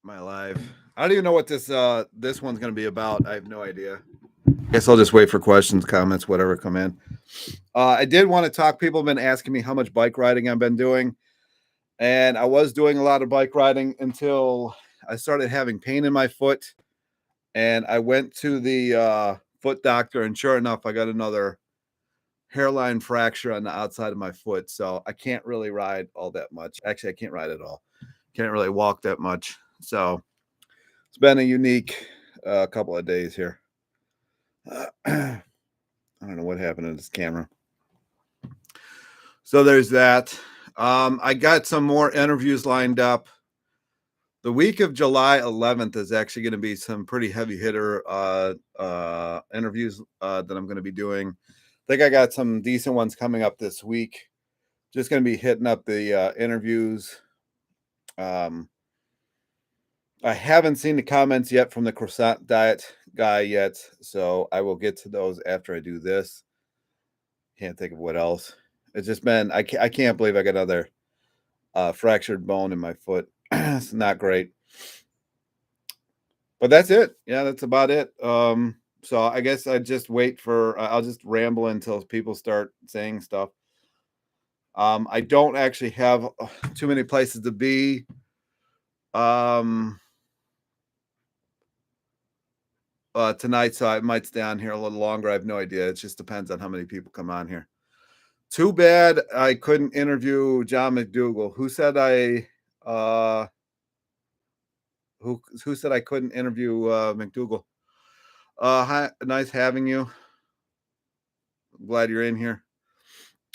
My live. I don't even know what this one's gonna be about. I have no idea. Guess I'll just wait for questions, comments, whatever come in. I did want to talk. People have been asking me how much bike riding I've been doing, and I was doing a lot of bike riding until I started having pain in my foot, and I went to the foot doctor, and sure enough, I got another hairline fracture on the outside of my foot, so I can't really ride all that much. Actually, I can't ride at all. Can't really walk that much. So it's been a unique couple of days here. I don't know what happened to this camera. So there's that. I got some more interviews lined up. The week of July 11th is actually going to be some pretty heavy hitter interviews that I'm going to be doing. I think I got some decent ones coming up this week. Just going to be hitting up the interviews. I haven't seen the comments yet from the croissant diet guy yet, so I will get to those after I do this. Can't think of what else. It's just been, I can't believe I got another fractured bone in my foot. It's not great. But that's it. Yeah, that's about it. So I guess I just wait for, I'll just ramble until people start saying stuff. I don't actually have too many places to be. Tonight, so I might stay on here a little longer. I have no idea. It just depends on how many people come on here. Too bad I couldn't interview John McDougall. Who said who said I couldn't interview McDougall? Hi, nice having you. I'm glad you're in here.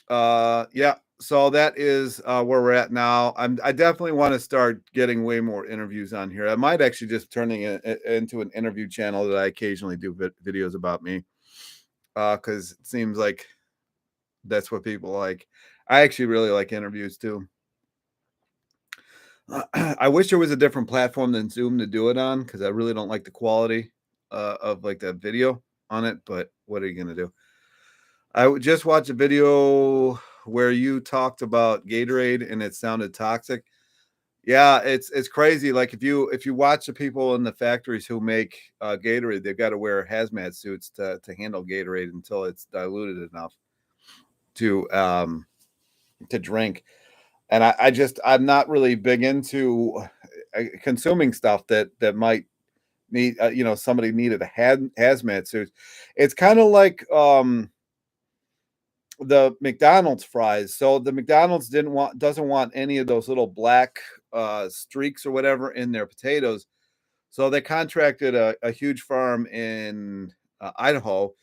Yeah, so that is where we're at now. I definitely want to start getting way more interviews on here. I might actually just turning it into an interview channel that I occasionally do videos about me, because it seems like that's what people like. I actually really like interviews too. I wish there was a different platform than Zoom to do it on, because I really don't like the quality of like the video on it. But what are you gonna do? I would just watch a video where you talked about Gatorade and it sounded toxic. Yeah, it's crazy. Like if you watch the people in the factories who make Gatorade, they've got to wear hazmat suits to handle Gatorade until it's diluted enough to drink. And I'm not really big into consuming stuff that might need somebody needed a hazmat suit. It's kind of like the McDonald's fries. So the McDonald's doesn't want any of those little black streaks or whatever in their potatoes. So they contracted a huge farm in Idaho,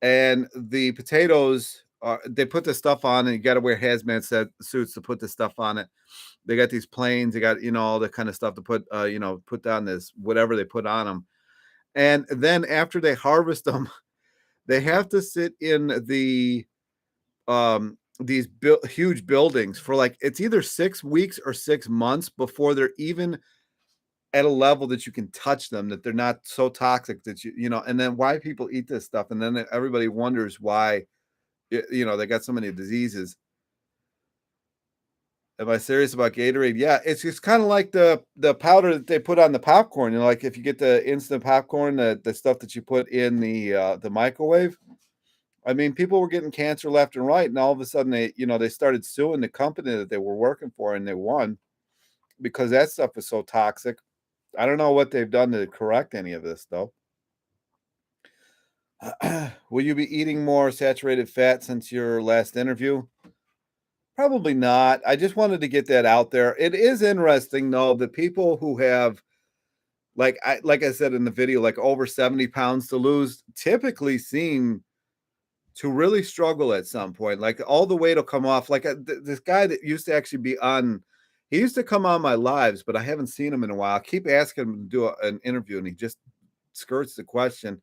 and the potatoes they put the stuff on, and you got to wear hazmat suits to put the stuff on it. They got these planes, they got all the kind of stuff to put put down this whatever they put on them. And then after they harvest them, they have to sit in these huge buildings for like it's either 6 weeks or 6 months before they're even at a level that you can touch them, that they're not so toxic that and then why people eat this stuff, and then everybody wonders why they got so many diseases. Am I serious about Gatorade? Yeah, it's just kind of like the powder that they put on the popcorn. Like if you get the instant popcorn, the stuff that you put in the microwave. I mean, people were getting cancer left and right, and all of a sudden they started suing the company that they were working for, and they won because that stuff is so toxic. I don't know what they've done to correct any of this though. Will you be eating more saturated fat since your last interview? Probably not. I just wanted to get that out there. It is interesting though, the people who have like I said in the video, like over 70 pounds to lose typically seem to really struggle at some point. Like all the weight will come off. Like this guy that used to actually be on, he used to come on my lives, but I haven't seen him in a while. I keep asking him to do an interview, and he just skirts the question.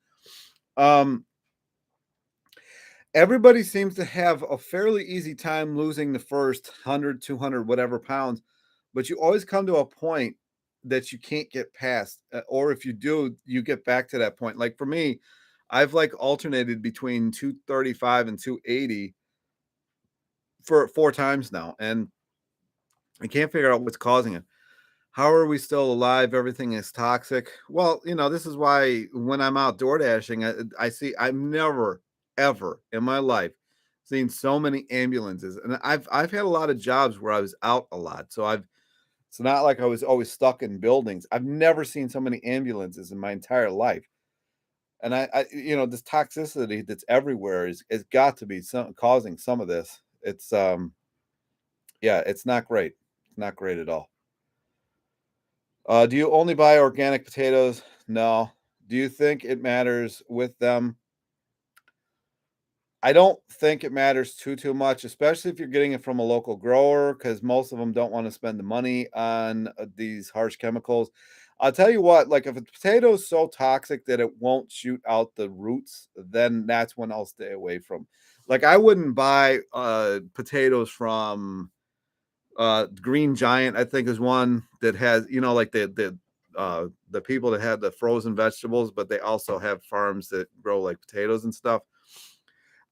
Everybody seems to have a fairly easy time losing the first 100, 200, whatever pounds, but you always come to a point that you can't get past, or if you do, you get back to that point. Like for me, I've like alternated between 235 and 280 for 4 times now, and I can't figure out what's causing it. How are we still alive? Everything is toxic. Well, this is why when I'm out door dashing, I see I've never ever in my life seen so many ambulances, and I've had a lot of jobs where I was out a lot, so it's not like I was always stuck in buildings. I've never seen so many ambulances in my entire life, and this toxicity that's everywhere is got to be causing some of this. Yeah, it's not great. It's not great at all. Do you only buy organic potatoes? No. Do you think it matters with them? I don't think it matters too much, especially if you're getting it from a local grower, because most of them don't want to spend the money on these harsh chemicals. I'll tell you what, like if a potato is so toxic that it won't shoot out the roots, then that's when I'll stay away from. Like I wouldn't buy potatoes from Green Giant, I think, is one that has, like the people that have the frozen vegetables, but they also have farms that grow like potatoes and stuff.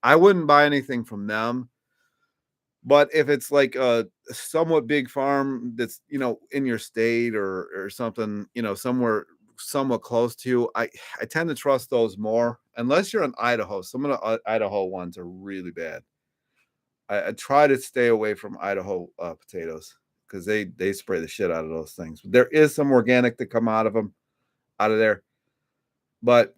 I wouldn't buy anything from them. But if it's like a somewhat big farm that's, in your state or something, somewhere somewhat close to you, I tend to trust those more unless you're in Idaho. Some of the Idaho ones are really bad. I try to stay away from Idaho potatoes because they spray the shit out of those things. There is some organic that come out of there, but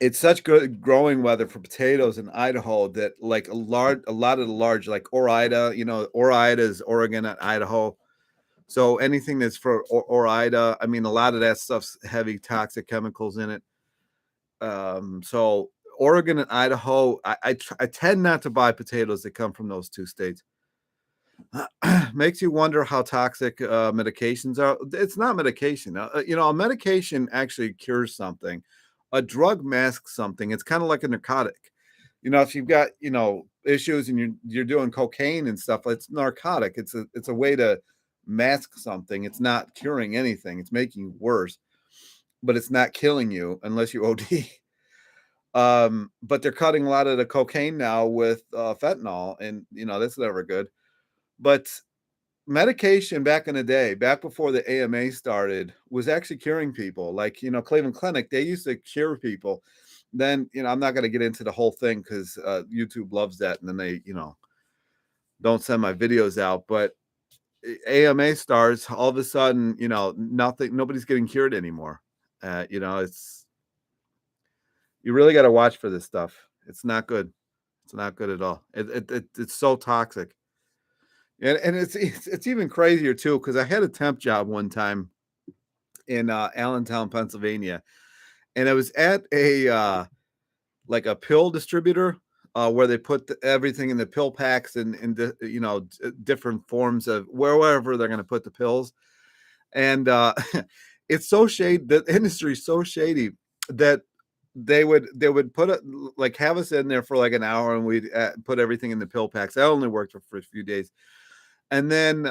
it's such good growing weather for potatoes in Idaho that like a lot of the large like Orida, Orida is Oregon and Idaho. So anything that's for Orida, I mean, a lot of that stuff's heavy toxic chemicals in it. So Oregon and Idaho, I tend not to buy potatoes that come from those two states. Makes you wonder how toxic medications are. It's not medication. A medication actually cures something. A drug masks something. It's kind of like a narcotic. If you've got issues and you're doing cocaine and stuff, it's narcotic. It's a way to mask something. It's not curing anything. It's making you worse, but it's not killing you unless you OD. But they're cutting a lot of the cocaine now with fentanyl, and that's never good. But medication back in the day, back before the AMA started, was actually curing people. Like, Cleveland Clinic, they used to cure people. Then, I'm not going to get into the whole thing because YouTube loves that. And then they, don't send my videos out. But AMA starts, all of a sudden, nobody's getting cured anymore. It's, you really got to watch for this stuff. It's not good. It's not good at all. It's so toxic. And it's even crazier too, because I had a temp job one time in Allentown, Pennsylvania, and I was at a like a pill distributor where they put everything in the pill packs and different forms of wherever they're going to put the pills. And it's so shady. The industry is so shady that they would put it like have us in there for like an hour and we'd put everything in the pill packs. That only worked for a few days. And then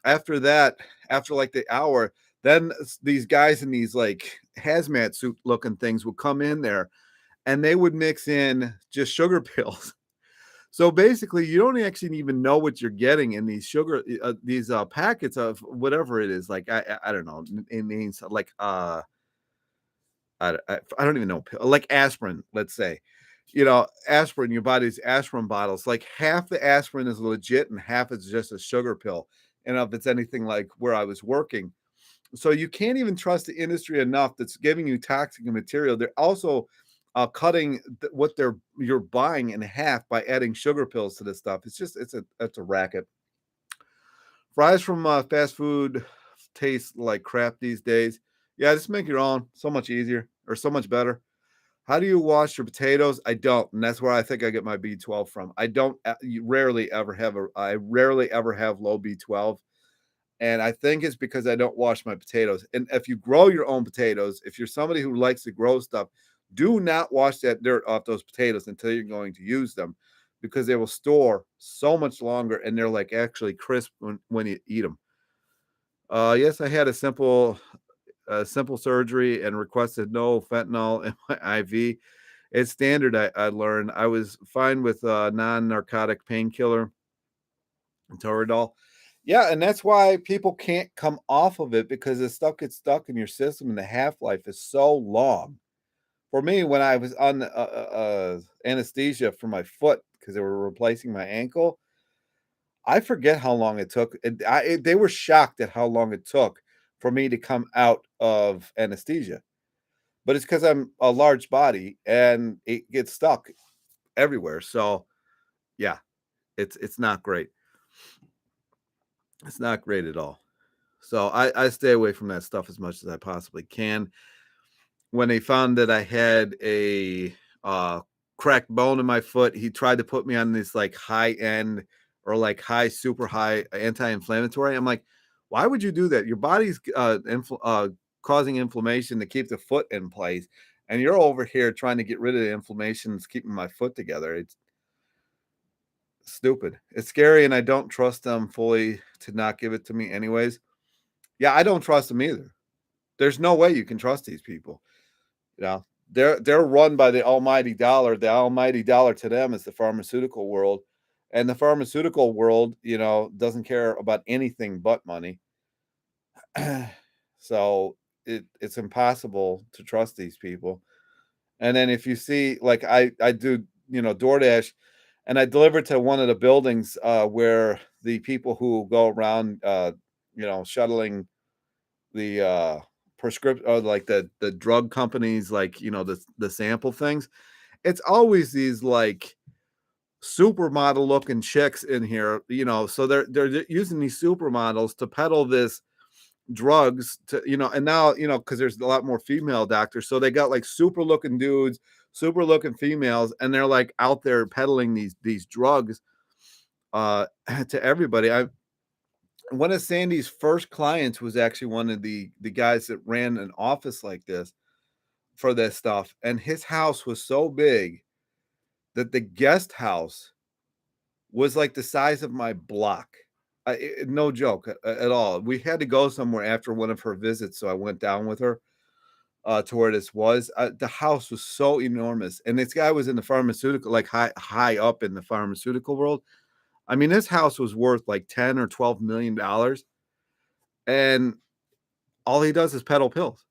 after that, after like the hour, then these guys in these like hazmat suit looking things would come in there and they would mix in just sugar pills. So basically, you don't actually even know what you're getting in these these packets of whatever it is. Like I don't know, it means like I don't even know, like aspirin, let's say. Aspirin, your body's aspirin bottles, like half the aspirin is legit and half is just a sugar pill. And if it's anything like where I was working, so you can't even trust the industry enough that's giving you toxic material. They're also cutting what you're buying in half by adding sugar pills to this stuff. It's a racket. Fries from fast food taste like crap these days. Yeah, just make your own. So much easier or so much better. How do you wash your potatoes? I don't, and that's where I think I get my B12 from. I don't I rarely ever have low B12, and I think it's because I don't wash my potatoes. And if you grow your own potatoes, if you're somebody who likes to grow stuff, do not wash that dirt off those potatoes until you're going to use them because they will store so much longer and they're like actually crisp when you eat them. Yes, I had a simple surgery and requested no fentanyl in my IV. It's standard. I learned I was fine with non-narcotic painkiller, Toradol. Yeah, and that's why people can't come off of it because the stuff gets stuck in your system and the half-life is so long. For me, when I was on anesthesia for my foot because they were replacing my ankle, I forget how long it took. They were shocked at how long it took for me to come out of anesthesia. But it's because I'm a large body and it gets stuck everywhere. So yeah, it's not great. It's not great at all. So I stay away from that stuff as much as I possibly can. When they found that I had a cracked bone in my foot, he tried to put me on this like high end or like super high anti-inflammatory. I'm like, why would you do that? Your body's causing inflammation to keep the foot in place, and you're over here trying to get rid of the inflammation that's keeping my foot together. It's stupid. It's scary, and I don't trust them fully to not give it to me anyways. Yeah, I don't trust them either. There's no way you can trust these people. You know, they're run by the almighty dollar. The almighty dollar to them is the pharmaceutical world. And the pharmaceutical world, doesn't care about anything but money. So it's impossible to trust these people. And then if you see, like I do, DoorDash, and I deliver to one of the buildings where the people who go around, shuttling the prescription, or like the drug companies, like the sample things. It's always these like supermodel looking chicks in here, so they're using these supermodels to peddle this drugs to, and now, because there's a lot more female doctors, so they got like super looking dudes, super looking females, and they're like out there peddling these drugs to everybody. One of Sandy's first clients was actually one of the guys that ran an office like this for this stuff, and his house was so big that the guest house was like the size of my block. No joke at all. We had to go somewhere after one of her visits, so I went down with her to where this was. The house was so enormous, and this guy was in the pharmaceutical, like high up in the pharmaceutical world. I mean, this house was worth like 10 or 12 million dollars, and all he does is peddle pills.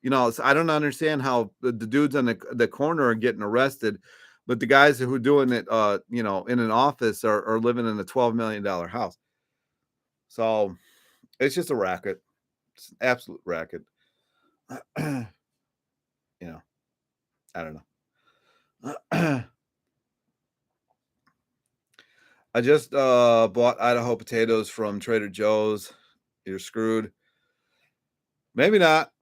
So I don't understand how the dudes on the corner are getting arrested, but the guys who are doing it, in an office are living in a $12 million house. So it's just a racket. It's an absolute racket. I don't know. I just bought Idaho potatoes from Trader Joe's. You're screwed. Maybe not.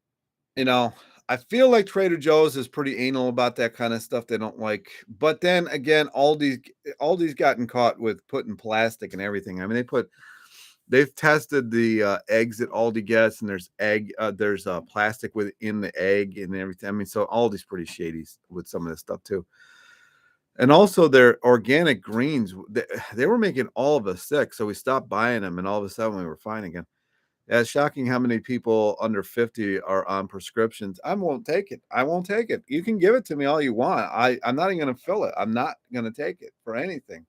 I feel like Trader Joe's is pretty anal about that kind of stuff. They don't like, but then again, Aldi's gotten caught with putting plastic and everything. I mean, they've tested the eggs that Aldi gets, and there's plastic within the egg and everything. I mean, so Aldi's pretty shady with some of this stuff too. And also their organic greens, they were making all of us sick, so we stopped buying them, and all of a sudden we were fine again. Yeah, it's shocking how many people under 50 are on prescriptions. I won't take it. I won't take it. You can give it to me all you want. I'm not even going to fill it. I'm not going to take it for anything.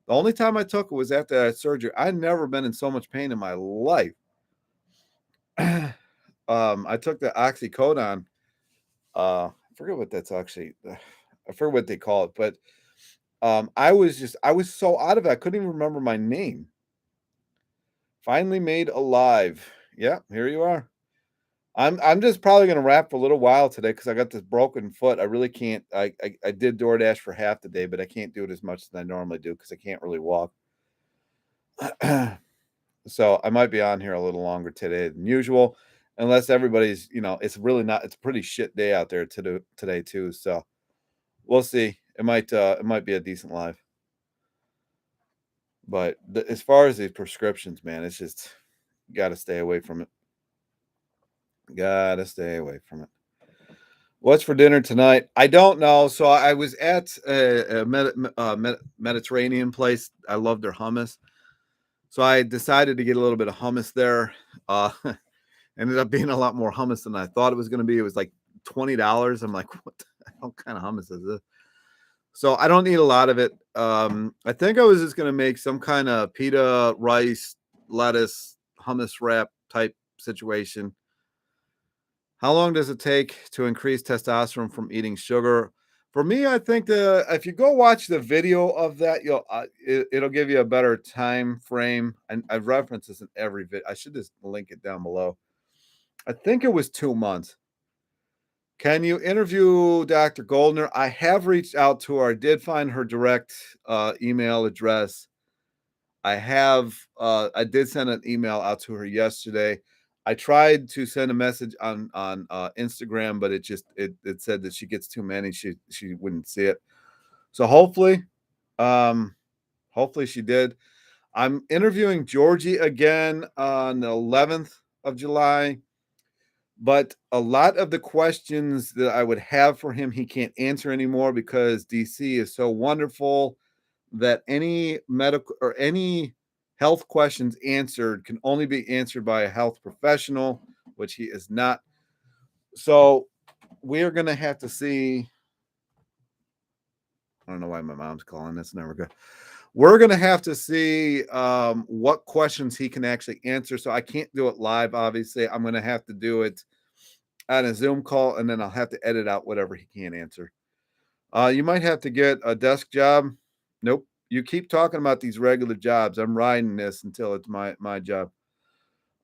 The only time I took it was after that surgery. I've never been in so much pain in my life. I took the oxycodone. I forget what that's actually. I forget what they call it, but I was so out of it. I couldn't even remember my name. Finally made alive. Yeah, here you are. I'm just probably gonna wrap for a little while today because I got this broken foot. I really can't. I did DoorDash for half the day, but I can't do it as much as I normally do because I can't really walk. So I might be on here a little longer today than usual, unless everybody's. It's really not. It's a pretty shit day out there today too. So we'll see. It might be a decent live. But as far as these prescriptions, man, it's just got to stay away from it. Gotta stay away from it. What's for dinner tonight? I don't know. So I was at a Mediterranean place. I love their hummus. So I decided to get a little bit of hummus there. Ended up being a lot more hummus than I thought it was going to be. It was like $20. I'm like, what the hell kind of hummus is this? So I don't need a lot of it. I think I was just going to make some kind of pita rice lettuce, hummus wrap type situation. How long does it take to increase testosterone from eating sugar? For me, I think if you go watch the video of that, it'll give you a better time frame. And I reference this in every video. I should just link it down below. I think it was 2 months. Can you interview Dr. Goldner? I have reached out to her. I did find her direct email address. I did send an email out to her yesterday. I tried to send a message on Instagram, but it said that she gets too many. She wouldn't see it. So hopefully she did. I'm interviewing Georgie again on the 11th of July, but a lot of the questions that I would have for him, he can't answer anymore because DC is so wonderful that any medical or any health questions answered can only be answered by a health professional, which he is not. So we're going to have to see. I don't know why my mom's calling. That's never good. We're going to have to see what questions he can actually answer. So I can't do it live, obviously. I'm going to have to do it on a Zoom call, and then I'll have to edit out whatever he can't answer. You might have to get a desk job. Nope. You keep talking about these regular jobs. I'm riding this until it's my job.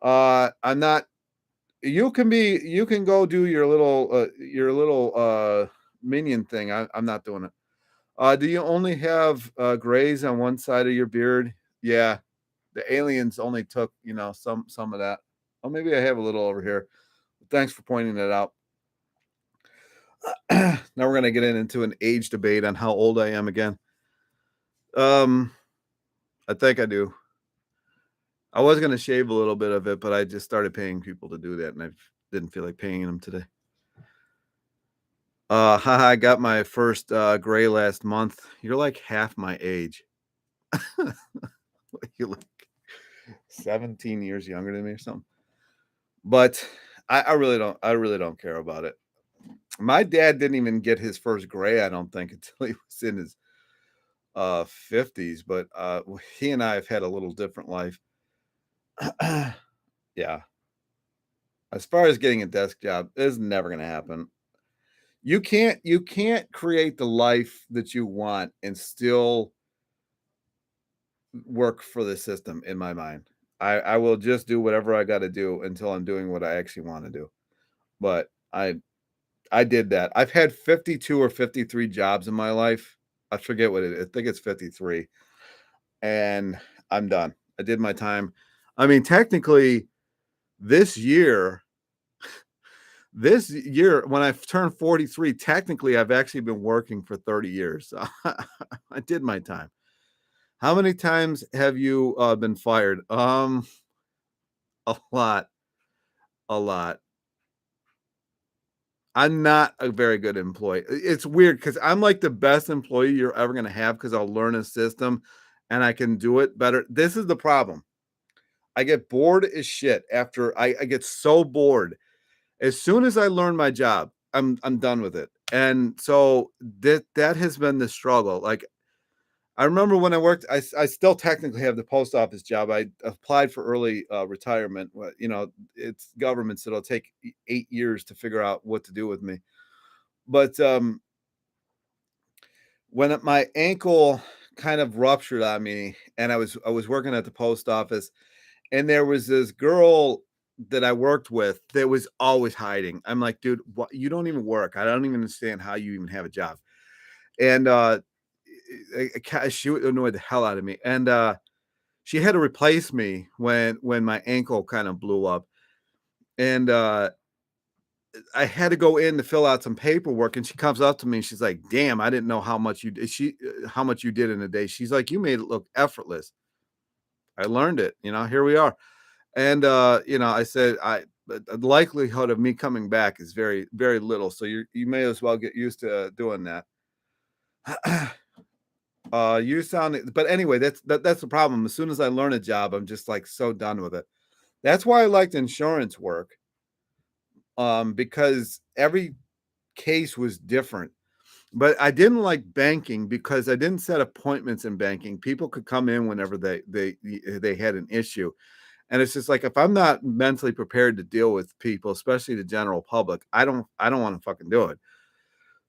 I'm not. You can go do your little minion thing. I'm not doing it. Do you only have grays on one side of your beard? Yeah. The aliens only took, some of that. Oh, maybe I have a little over here. Thanks for pointing that out. Now we're going to get into an age debate on how old I am again. I think I do. I was going to shave a little bit of it, but I just started paying people to do that, and I didn't feel like paying them today. I got my first gray last month. You're like half my age. You're like 17 years younger than me or something. But I really don't care about it. My dad didn't even get his first gray, I don't think, until he was in his 50s. But he and I have had a little different life. Yeah. As far as getting a desk job, it's never going to happen. You can't create the life that you want and still work for the system, in my mind. I will just do whatever I got to do until I'm doing what I actually want to do. But I did that. I've had 52 or 53 jobs in my life. I forget what it is. I think it's 53. And I'm done. I did my time. I mean, technically this year when I turned 43, technically I've actually been working for 30 years. So I did my time. How many times have you been fired? A lot. I'm not a very good employee. It's weird because I'm like the best employee you're ever going to have because I'll learn a system and I can do it better. This is the problem. I get bored as shit after I get so bored. As soon as I learn my job, I'm done with it. And so that has been the struggle. Like I remember when I worked, I still technically have the post office job. I applied for early retirement. It's government, so it'll take 8 years to figure out what to do with me. But when my ankle kind of ruptured on me, and I was working at the post office, and there was this girl that I worked with that was always hiding. I'm like, dude, what, you don't even work. I don't even understand how you even have a job. And she annoyed the hell out of me. And she had to replace me when my ankle kind of blew up. And I had to go in to fill out some paperwork, and she comes up to me and she's like, damn, I didn't know how much you did. How much you did in a day. She's like, you made it look effortless. I learned it, here we are. And I said, the likelihood of me coming back is very, very little. So you may as well get used to doing that. You sound, but anyway, that's the problem. As soon as I learn a job, I'm just like so done with it. That's why I liked insurance work. Because every case was different. But I didn't like banking because I didn't set appointments in banking. People could come in whenever they had an issue. And it's just like if I'm not mentally prepared to deal with people, especially the general public, I don't want to fucking do it.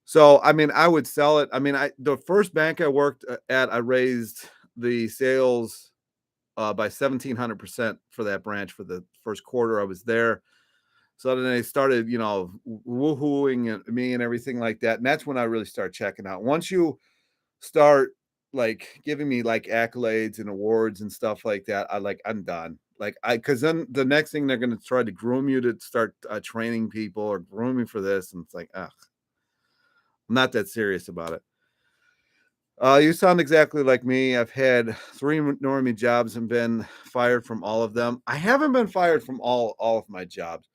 So I mean, I would sell it. I mean, I the first bank I worked at, I raised the sales by 1,700% for that branch for the first quarter I was there. So then they started, woohooing at me and everything like that. And that's when I really start checking out. Once you start like giving me like accolades and awards and stuff like that, I'm done. Because then the next thing they're going to try to groom you to start training people or grooming for this. And it's like, ugh, I'm not that serious about it. You sound exactly like me. I've had 3 normie jobs and been fired from all of them. I haven't been fired from all of my jobs.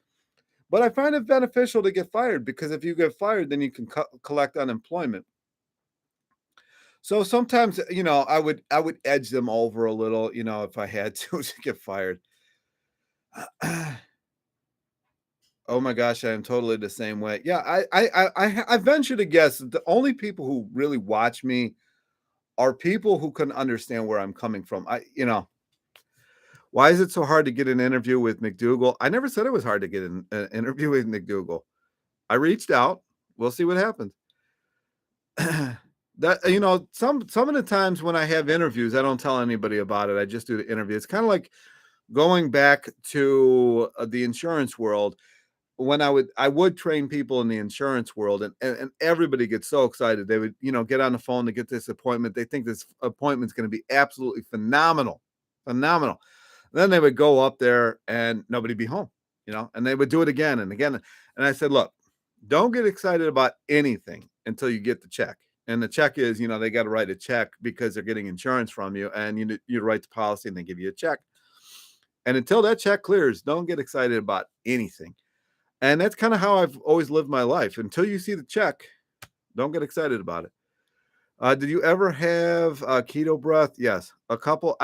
But I find it beneficial to get fired because if you get fired, then you can collect unemployment. So sometimes, I would edge them over a little, if I had to get fired. Oh my gosh, I am totally the same way. Yeah, I venture to guess that the only people who really watch me are people who can understand where I'm coming from. Why is it so hard to get an interview with McDougal? I never said it was hard to get an interview with McDougal. I reached out. We'll see what happens. That some of the times when I have interviews, I don't tell anybody about it. I just do the interview. It's kind of like going back to the insurance world when I would train people in the insurance world, and everybody gets so excited. They would get on the phone to get this appointment. They think this appointment's going to be absolutely phenomenal, phenomenal. Then they would go up there and nobody be home, and they would do it again and again. And I said, look, don't get excited about anything until you get the check. And the check is, they got to write a check because they're getting insurance from you, and you write the policy and they give you a check. And until that check clears, don't get excited about anything. And that's kind of how I've always lived my life. Until you see the check, don't get excited about it. Did you ever have keto breath? Yes, a couple.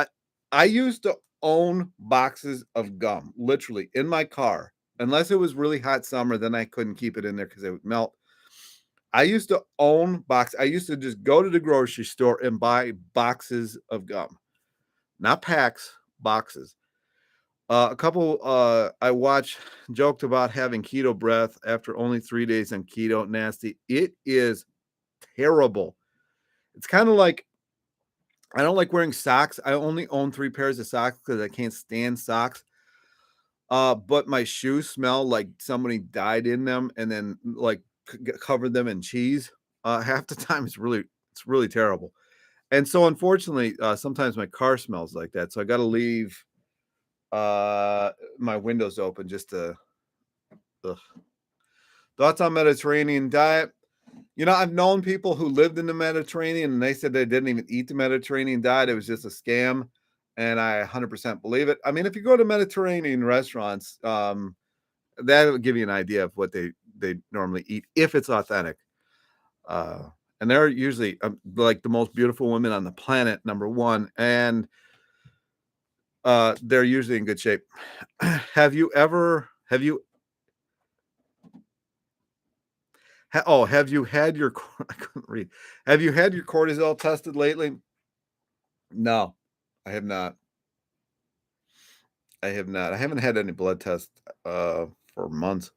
I used to own boxes of gum, literally in my car. Unless it was really hot summer, then I couldn't keep it in there because it would melt. I used to own box. I used to just go to the grocery store and buy boxes of gum, not packs, boxes. A couple I watched joked about having keto breath after only 3 days on keto. Nasty. It is terrible. It's kind of like I don't like wearing socks. I only own 3 pairs of socks because I can't stand socks. But my shoes smell like somebody died in them and then like covered them in cheese. Half the time it's really terrible. And so unfortunately, sometimes my car smells like that. So I got to leave my windows open just to ugh. Thoughts on Mediterranean diet. I've known people who lived in the Mediterranean and they said they didn't even eat the Mediterranean diet. It was just a scam. And I 100% believe it. I mean, if you go to Mediterranean restaurants, that would give you an idea of what they normally eat if it's authentic. And they're usually like the most beautiful women on the planet, number one, and they're usually in good shape. Have you have you have you had your I couldn't read. Have you had your cortisol tested lately? No, I have not. I have not. I haven't had any blood tests for months.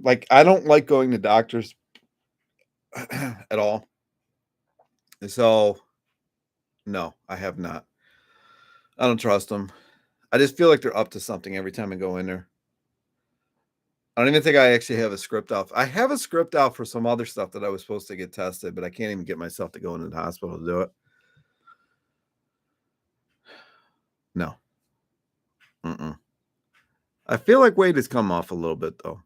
Like I don't like going to doctors at all. So no, I have not. I don't trust them. I just feel like they're up to something every time I go in there. I don't even think I actually have a script out. I have a script out for some other stuff that I was supposed to get tested, but I can't even get myself to go into the hospital to do it. No. Mm-mm. I feel like weight has come off a little bit though.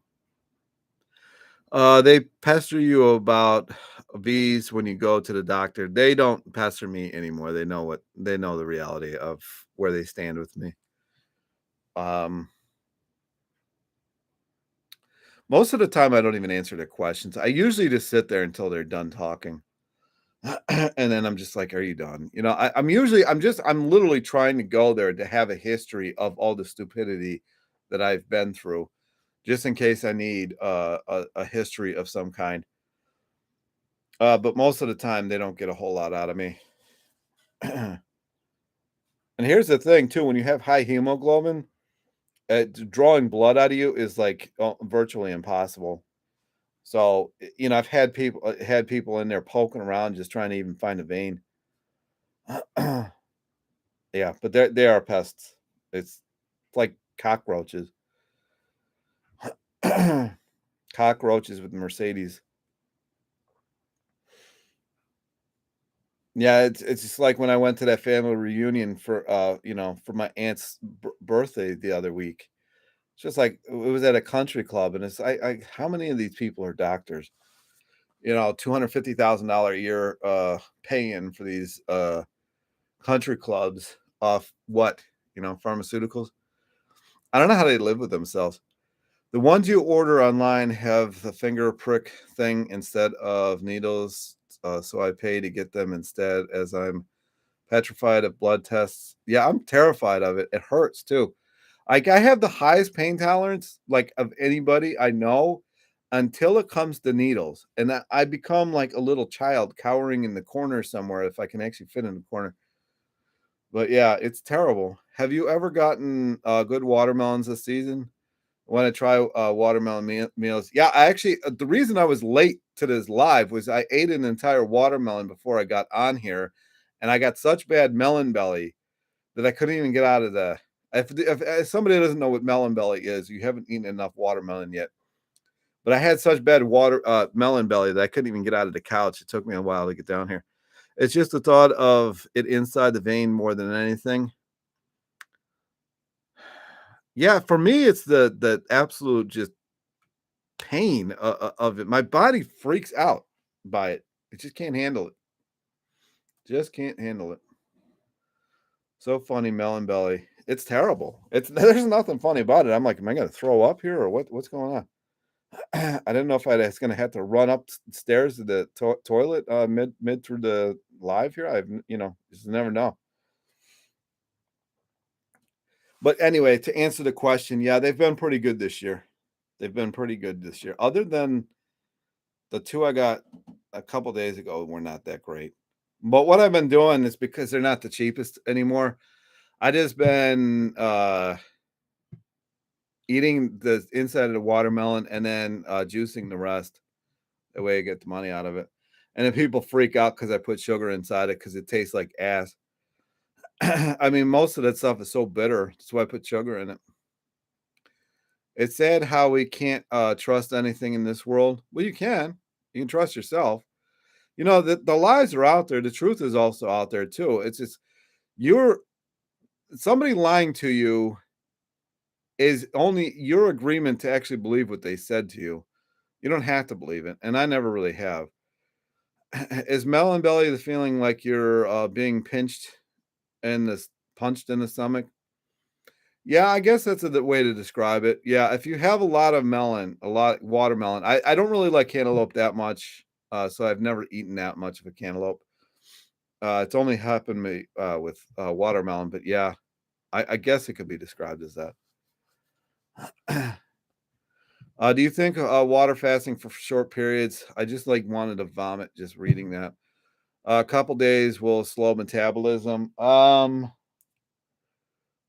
They pester you about V's when you go to the doctor. They don't pester me anymore. They know the reality of where they stand with me. Um, Most of the time I don't even answer their questions. I usually just sit there until they're done talking. And then I'm just like, "Are you done?" I'm literally trying to go there to have a history of all the stupidity that I've been through, just in case I need a history of some kind. But most of the time, they don't get a whole lot out of me. And here's the thing, too: when you have high hemoglobin, drawing blood out of you is like virtually impossible. So, I've had people in there poking around just trying to even find a vein. Yeah, but they are pests. It's like cockroaches. Cockroaches with Mercedes. Yeah, it's just like when I went to that family reunion for my aunt's birthday the other week. It's just like it was at a country club, and it's I how many of these people are doctors? $250,000 a year paying for these country clubs off what? Pharmaceuticals? I don't know how they live with themselves. The ones you order online have the finger prick thing instead of needles, so I pay to get them instead, as I'm petrified of blood tests. Yeah, I'm terrified of it. It hurts too. Like, I have the highest pain tolerance, like, of anybody I know until it comes to needles, and I become like a little child cowering in the corner somewhere if I can actually fit in the corner. But yeah, it's terrible. Have you ever gotten, good watermelons this season? Wanna try, watermelon meals? Yeah, I actually the reason I was late to this live was I ate an entire watermelon before I got on here, and I got such bad melon belly that I couldn't even get out of the if somebody doesn't know what melon belly is, you haven't eaten enough watermelon yet. But I had such bad melon belly that I couldn't even get out of the couch. It took me a while to get down here. It's just the thought of it inside the vein more than anything. Yeah, for me, it's the absolute just pain of it. My body freaks out by it. It just can't handle it. Just can't handle it. So funny, melon belly. It's terrible. It's there's nothing funny about it. I'm like, am I gonna throw up here or what's going on? I didn't know if I was gonna have to run upstairs to the toilet mid through the live here. Just never know. But anyway, to answer the question, yeah, they've been pretty good this year. They've been pretty good this year. Other than the 2 I got a couple days ago were not that great. But what I've been doing is because they're not the cheapest anymore, I just been, eating the inside of the watermelon and then, juicing the rest. That way I get the money out of it. And then people freak out because I put sugar inside it because it tastes like ass. I mean, most of that stuff is so bitter. That's why I put sugar in it. It's sad how we can't, trust anything in this world. Well, you can. You can trust yourself. The lies are out there. The truth is also out there too. It's just you're somebody lying to you is only your agreement to actually believe what they said to you. You don't have to believe it, and I never really have. Is melon belly the feeling like you're being pinched and punched in the stomach? Yeah, I guess that's the way to describe it. Yeah, if you have a lot of melon, a lot watermelon. I don't really like cantaloupe that much, so I've never eaten that much of a cantaloupe. It's only happened to me with watermelon, but yeah, I guess it could be described as that. Do you think water fasting for short periods? I just like wanted to vomit just reading that. A couple days will slow metabolism.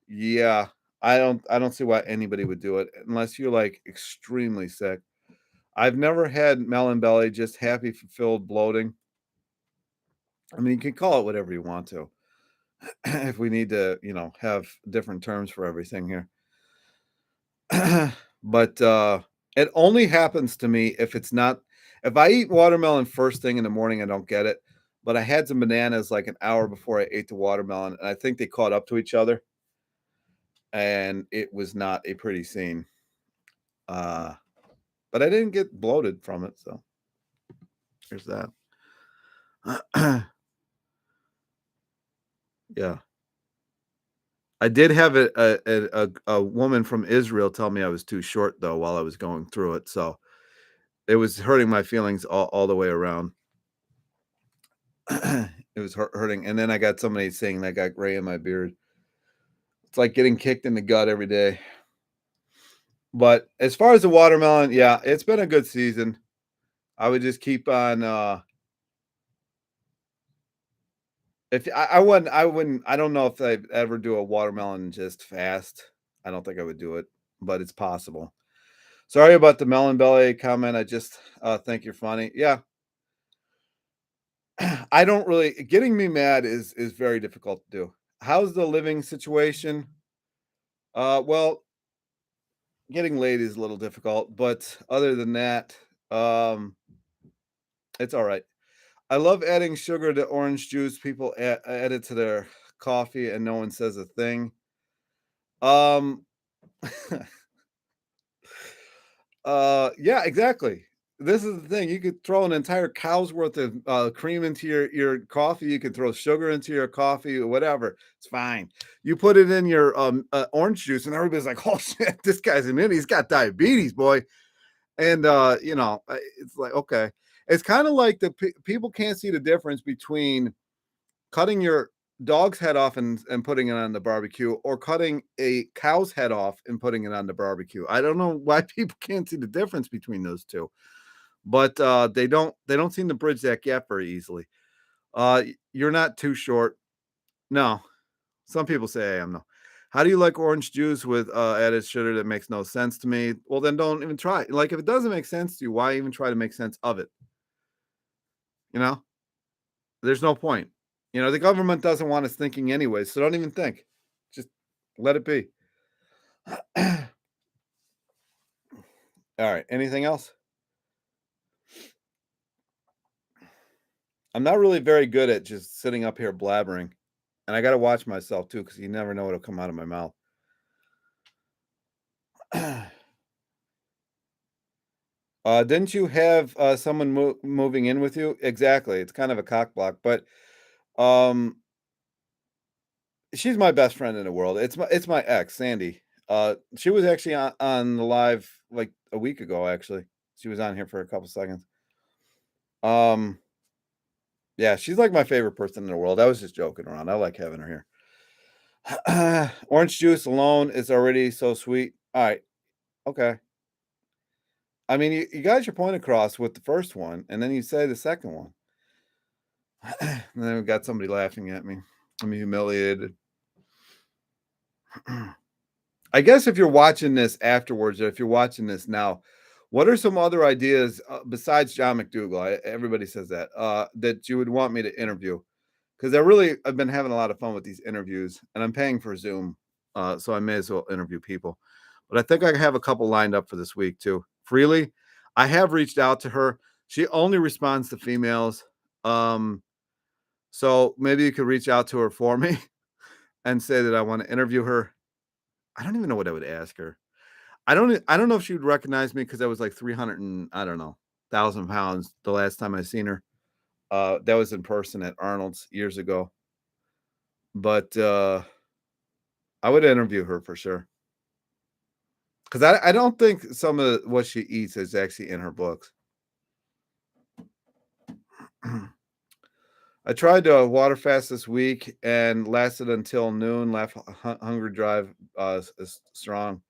Yeah, I don't see why anybody would do it unless you're like extremely sick. I've never had melon belly, just happy fulfilled bloating. I mean, you can call it whatever you want to. If we need to, have different terms for everything here. But it only happens to me if I eat watermelon first thing in the morning, I don't get it. But I had some bananas like an hour before I ate the watermelon, and I think they caught up to each other, and it was not a pretty scene. Uh, but I didn't get bloated from it, so there's that. Yeah. I did have a woman from Israel tell me I was too short though while I was going through it, so it was hurting my feelings all the way around. It was hurting, and then I got somebody saying I got gray in my beard. It's like getting kicked in the gut every day. But as far as the watermelon, yeah, it's been a good season. I would just keep on, if I wouldn't I don't know if I'd ever do a watermelon just fast. I don't think I would do it, but it's possible. Sorry about the melon belly comment. I just, think you're funny. Yeah, I don't really getting me mad is very difficult to do. How's the living situation? Well, getting laid is a little difficult, but other than that, um, it's all right. I love adding sugar to orange juice. People add it to their coffee and no one says a thing. Um, yeah, exactly. This is the thing. You could throw an entire cow's worth of cream into your coffee. You could throw sugar into your coffee or whatever. It's fine. You put it in your orange juice, and everybody's like, "Oh shit, this guy's an idiot. He's got diabetes, boy." And it's like okay. It's kind of like the people can't see the difference between cutting your dog's head off and putting it on the barbecue or cutting a cow's head off and putting it on the barbecue. I don't know why people can't see the difference between those two, but they don't seem to bridge that gap very easily. You're not too short. No, some people say I am. No. How do you like orange juice with added sugar? That makes no sense to me. Well, then don't even try. Like if it doesn't make sense to you, why even try to make sense of it? You know, there's no point. The government doesn't want us thinking anyway, so don't even think. Just let it be. All right. Anything else? I'm not really very good at just sitting up here blabbering, and I got to watch myself too because you never know what'll come out of my mouth. Didn't you have someone moving in with you? Exactly. It's kind of a cock block, but um, she's my best friend in the world. It's my ex, Sandy. She was actually on the live like a week ago. Actually, she was on here for a couple seconds. Um, yeah, she's like my favorite person in the world. I was just joking around. I like having her here. Orange juice alone is already so sweet. All right, okay. I mean, you got your point across with the first one, and then you say the second one. And then we got somebody laughing at me. I'm humiliated. I guess if you're watching this afterwards, or if you're watching this now, what are some other ideas besides John McDougal? Everybody says that that you would want me to interview because I've been having a lot of fun with these interviews, and I'm paying for Zoom, so I may as well interview people. But I think I have a couple lined up for this week too. Freely, I have reached out to her. She only responds to females, so maybe you could reach out to her for me and say that I want to interview her. I don't even know what I would ask her. I don't know if she would recognize me because I was like 300 and I don't know 1,000 pounds the last time I seen her. That was in person at Arnold's years ago. But I would interview her for sure because I don't think some of what she eats is actually in her books. I tried to water fast this week and lasted until noon. Left hunger drive is strong.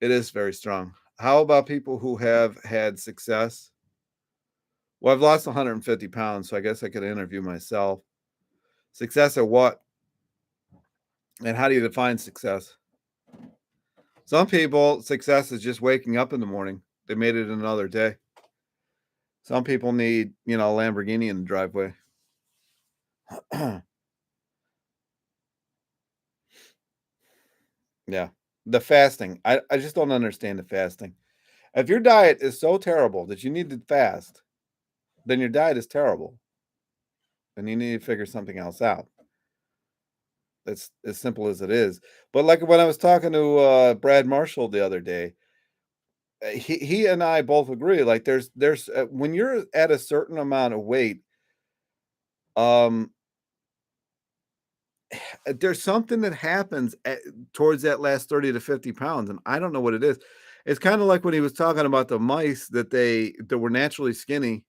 It is very strong. How about people who have had success? Well, I've lost 150 pounds, so I guess I could interview myself. Success at what? And how do you define success? Some people, success is just waking up in the morning. They made it another day. Some people need, a Lamborghini in the driveway. Yeah. The fasting. I just don't understand the fasting. If your diet is so terrible that you need to fast, then your diet is terrible. And you need to figure something else out. It's as simple as it is. But like when I was talking to Brad Marshall the other day, he and I both agree. Like there's when you're at a certain amount of weight, um, there's something that happens towards that last 30 to 50 pounds, and I don't know what it is. It's kind of like when he was talking about the mice that were naturally skinny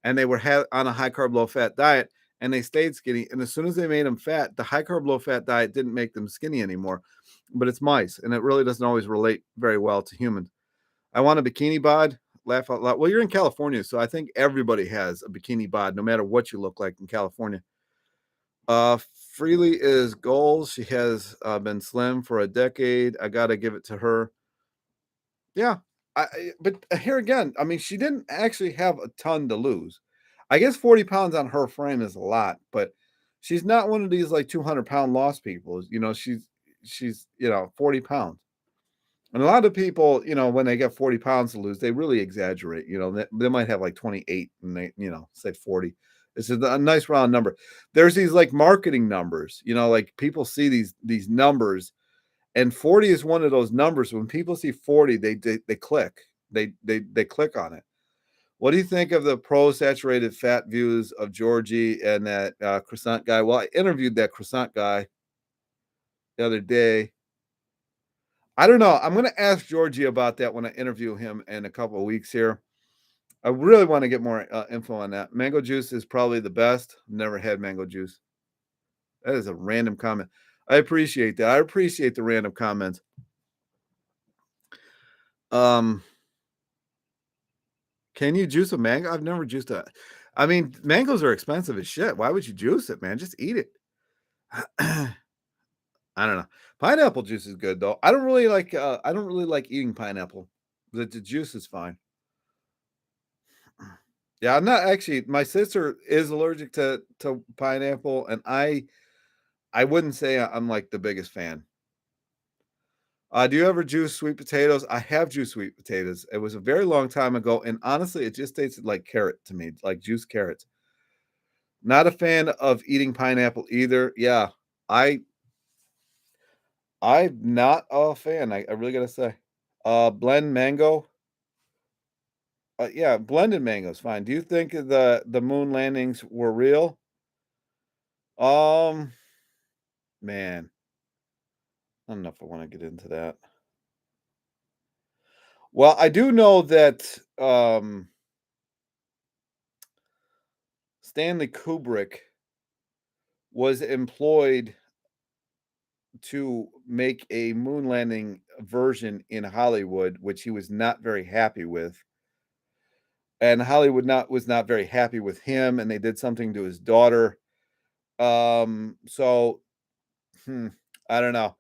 and they were on a high carb, low fat diet, and they stayed skinny. And as soon as they made them fat, the high carb, low fat diet didn't make them skinny anymore. but it's mice, and it really doesn't always relate very well to humans. I want a bikini bod. Laugh out loud. Well, you're in California, so I think everybody has a bikini bod, no matter what you look like in California. Uh, Freely is goals. She has been slim for a decade. I gotta give it to her. Yeah, but here again, I mean, she didn't actually have a ton to lose. I guess 40 pounds on her frame is a lot, but she's not one of these like 200-pound lost people. She's 40 pounds. And a lot of people, when they get 40 pounds to lose, they really exaggerate. They might have like 28 and they, say 40. It's a nice round number. There's these like marketing numbers, like people see these numbers, and 40 is one of those numbers. When people see 40, they click. They click on it. What do you think of the pro saturated fat views of Georgie and that croissant guy? Well, I interviewed that croissant guy the other day. I don't know. I'm going to ask Georgie about that when I interview him in a couple of weeks here. I really want to get more info on that. Mango juice is probably the best. Never had mango juice. That is a random comment. I appreciate that. I appreciate the random comments. Um, can you juice a mango? I've never juiced a. I mean, mangoes are expensive as shit. Why would you juice it, man? Just eat it. I don't know. Pineapple juice is good though. I don't really like. I don't really like eating pineapple. The juice is fine. Yeah, I'm not actually. My sister is allergic to pineapple, and I wouldn't say I'm like the biggest fan. Do you ever juice sweet potatoes? I have juiced sweet potatoes. It was a very long time ago, and honestly, it just tasted like carrot to me, like juiced carrots. Not a fan of eating pineapple either. Yeah, I I'm not a fan. I really gotta say. Blend mango. Yeah, blended mango's fine. Do you think the moon landings were real? Um, Man, I don't know if I want to get into that. Well, I do know that Stanley Kubrick was employed to make a moon landing version in Hollywood, which he was not very happy with. And Hollywood not was not very happy with him, and they did something to his daughter. So hmm, I don't know.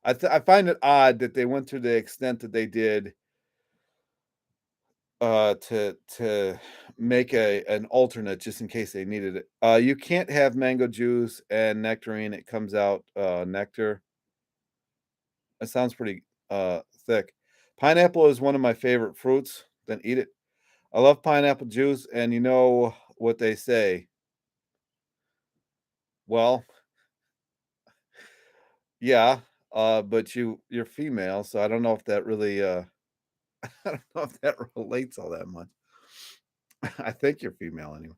I find it odd that they went to the extent that they did to make an alternate just in case they needed it. You can't have mango juice and nectarine. It comes out nectar. It sounds pretty thick. Pineapple is one of my favorite fruits. Then eat it. I love pineapple juice, and you know what they say. Well, yeah, but you're female, so I don't know if that really I don't know if that relates all that much. I think you're female anyway.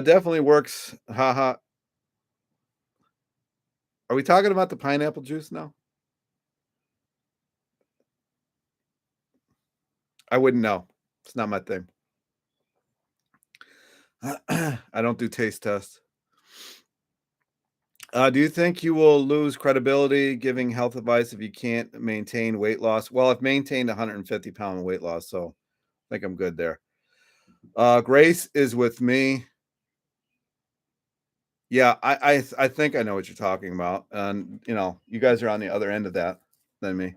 Definitely works. Haha. Are we talking about the pineapple juice now? I wouldn't know. It's not my thing. I don't do taste tests. Do you think you will lose credibility giving health advice if you can't maintain weight loss? Well, I've maintained 150-pound weight loss, so I think I'm good there. Grace is with me. Yeah, I think I know what you're talking about, and you guys are on the other end of that than me.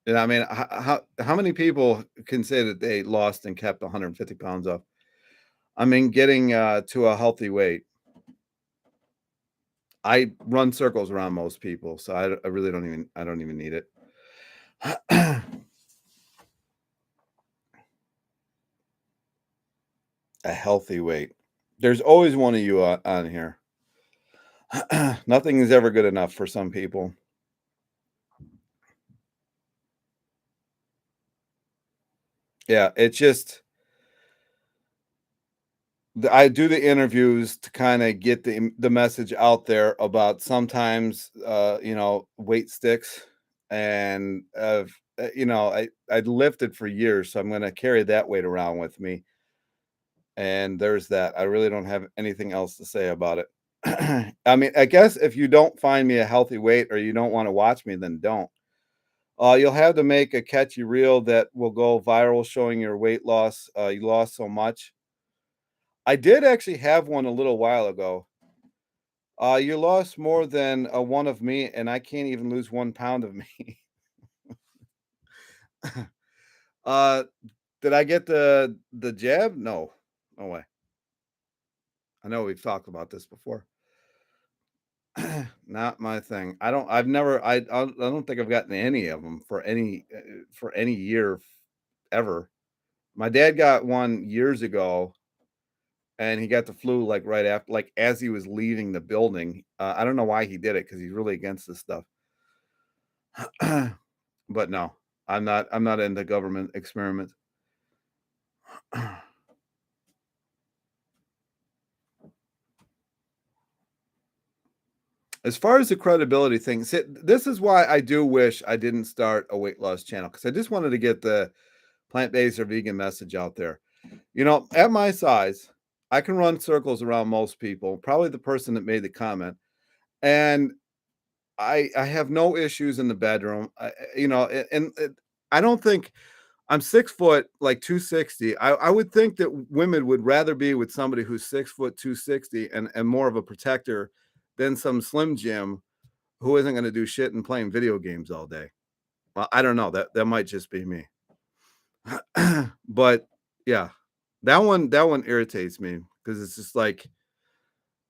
And I mean, how many people can say that they lost and kept 150 pounds off? I mean, getting to a healthy weight. I run circles around most people, so I really don't even need it. A healthy weight. There's always one of you on here. Nothing is ever good enough for some people. Yeah, it's just I do the interviews to kind of get the message out there about sometimes weight sticks, and I lifted for years, so I'm going to carry that weight around with me. And there's that. I really don't have anything else to say about it. I mean, I guess if you don't find me a healthy weight or you don't wanna watch me, then don't. You'll have to make a catchy reel that will go viral showing your weight loss, you lost so much. I did actually have one a little while ago. You lost more than, 1 of me, and I can't even lose 1 pound of me. Uh, did I get the jab? No. No way. I know we've talked about this before. Not my thing. I've never I don't think I've gotten any of them for any year ever. My dad got one years ago, and he got the flu, like, right after like, as he was leaving the building. I don't know why he did it because he's really against this stuff. But no, I'm not into government experiments. As far as the credibility thing, this is why I do wish I didn't start a weight loss channel, because I just wanted to get the plant-based or vegan message out there. At my size, I can run circles around most people, probably the person that made the comment, and I have no issues in the bedroom. I don't think I'm 6 foot, like 260. I would think that women would rather be with somebody who's 6 foot 260 and more of a protector than some slim Jim who isn't going to do shit and playing video games all day. Well, I don't know. That might just be me. But yeah, that one irritates me because it's just like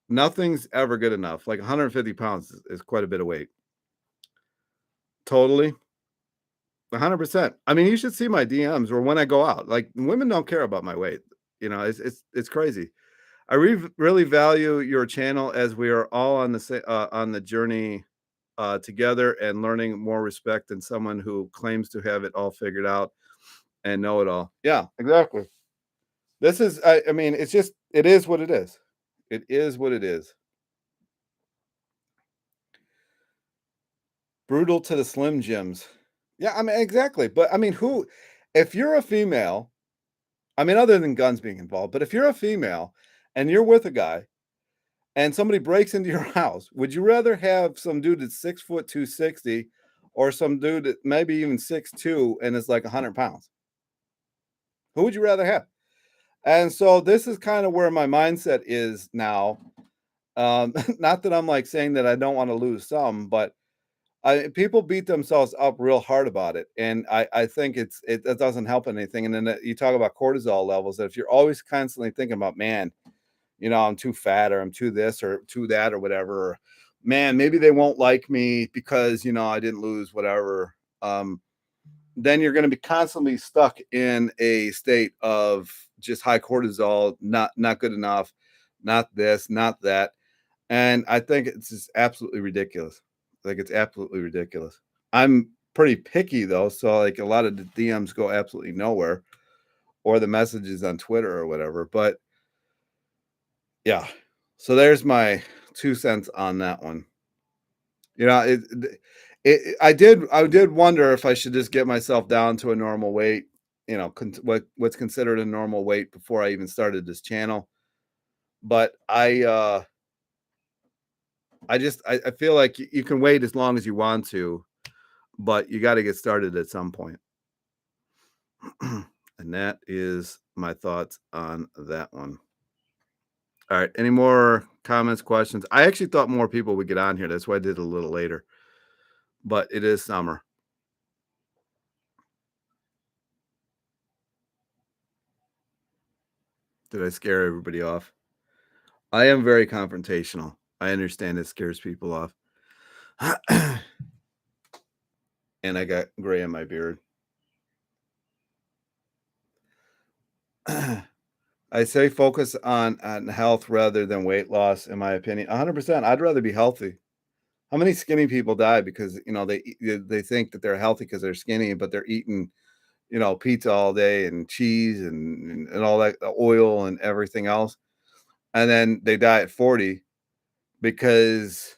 nothing's ever good enough. Like 150 pounds is quite a bit of weight. Totally. 100%. I mean, you should see my DMs or when I go out. Like women don't care about my weight. It's crazy. I really value your channel as we are all on the journey together and learning more respect than someone who claims to have it all figured out and know it all. Yeah, exactly. I mean, it is what it is. It is what it is. Brutal to the Slim Jims. Yeah, I mean, exactly. But I mean, if you're a female, I mean, other than guns being involved, but if you're a female and you're with a guy and somebody breaks into your house, would you rather have some dude that's 6 foot 260 or some dude that maybe even 6'2" and is like 100 pounds? Who would you rather have? And so this is kind of where my mindset is now. Not that I'm like saying that I don't want to lose some, but people beat themselves up real hard about it, and I think that doesn't help anything. And then you talk about cortisol levels. That if you're always constantly thinking about, man, I'm too fat or I'm too this or too that or whatever, or, man, maybe they won't like me because I didn't lose whatever. Then you're going to be constantly stuck in a state of just high cortisol, not good enough, not this, not that. And I think it's just absolutely ridiculous. Like, it's absolutely ridiculous. I'm pretty picky though, so like a lot of the DMs go absolutely nowhere or the messages on Twitter or whatever. But yeah. So there's my 2 cents on that one. You know, I did wonder if I should just get myself down to a normal weight, what's considered a normal weight before I even started this channel. But I feel like you can wait as long as you want to, but you got to get started at some point. And that is my thoughts on that one. All right. Any more comments, questions? I actually thought more people would get on here. That's why I did it a little later, but it is summer. Did I scare everybody off? I am very confrontational. I understand it scares people off. And I got gray in my beard. I say focus on health rather than weight loss, in my opinion. 100%. I'd rather be healthy. How many skinny people die because they think that they're healthy because they're skinny, but they're eating pizza all day and cheese and all that oil and everything else, and then they die at 40 because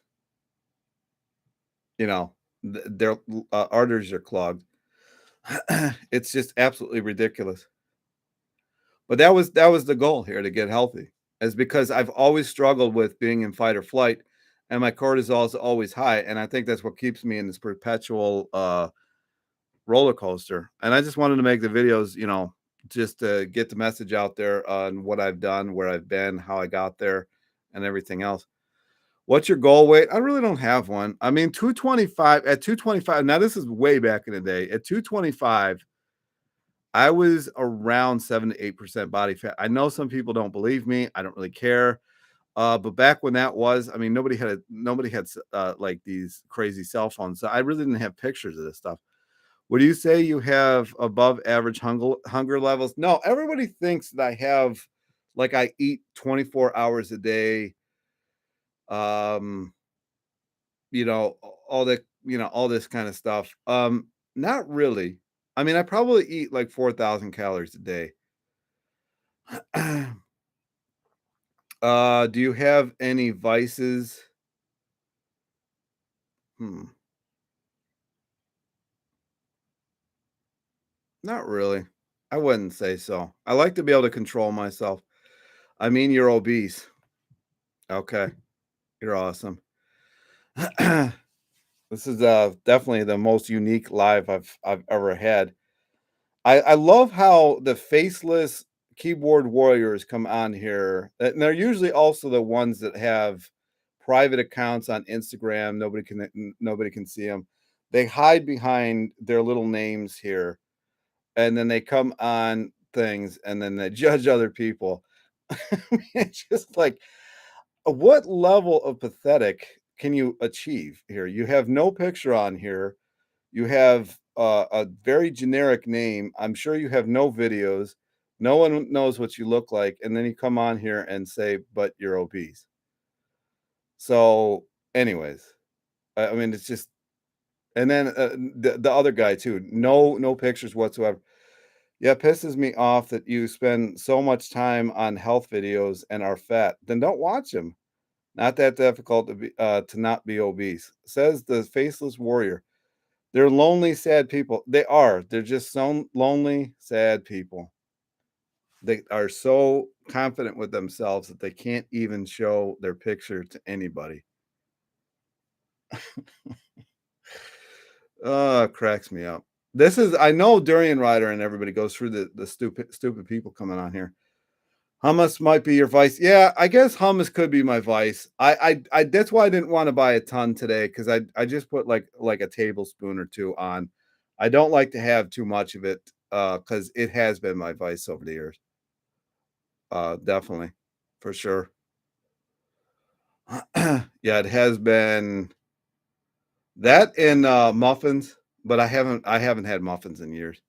you know their arteries are clogged. It's just absolutely ridiculous. But that was the goal here, to get healthy. is because I've always struggled with being in fight or flight, and my cortisol is always high, and I think that's what keeps me in this perpetual, roller coaster, and I just wanted to make the videos, just to get the message out there on what I've done, where I've been, how I got there, and everything else. What's your goal weight? I really don't have one. I mean, 225 at 225. Now, this is way back in the day. At 225, I was around 7 to 8% body fat. I know some people don't believe me. I don't really care. But back when that was, I mean, nobody had like these crazy cell phones. So I really didn't have pictures of this stuff. Would you say you have above average hunger levels? No, everybody thinks that I have, like, I eat 24 hours a day. Um, all that, all this kind of stuff. Not really. I mean, I probably eat like 4,000 calories a day. Do you have any vices? Hmm, not really. I wouldn't say so. I like to be able to control myself. I mean, you're obese. Okay, you're awesome. This is definitely the most unique live I've ever had. I love how the faceless keyboard warriors come on here, and they're usually also the ones that have private accounts on Instagram. Nobody can see them. They hide behind their little names here, and then they come on things, and then they judge other people. It's just like, what level of pathetic can you achieve here? You have no picture on here. You have a very generic name. I'm sure you have no videos. No one knows what you look like, and then you come on here and say, "But you're obese." So, anyways, I mean, it's just, and then the other guy too. No pictures whatsoever. Yeah, it pisses me off that you spend so much time on health videos and are fat. Then don't watch them. Not that difficult to not be obese, says the faceless warrior. They're lonely, sad people. They are. They're just so lonely, sad people. They are so confident with themselves that they can't even show their picture to anybody. Cracks me up. This is, I know Durian Rider and everybody goes through the stupid people coming on here. Hummus might be your vice. Yeah, I guess hummus could be my vice. I that's why I didn't want to buy a ton today, because I just put like a tablespoon or two on. I don't like to have too much of it, because it has been my vice over the years. Definitely, for sure. Yeah, it has been that in muffins, but I haven't had muffins in years.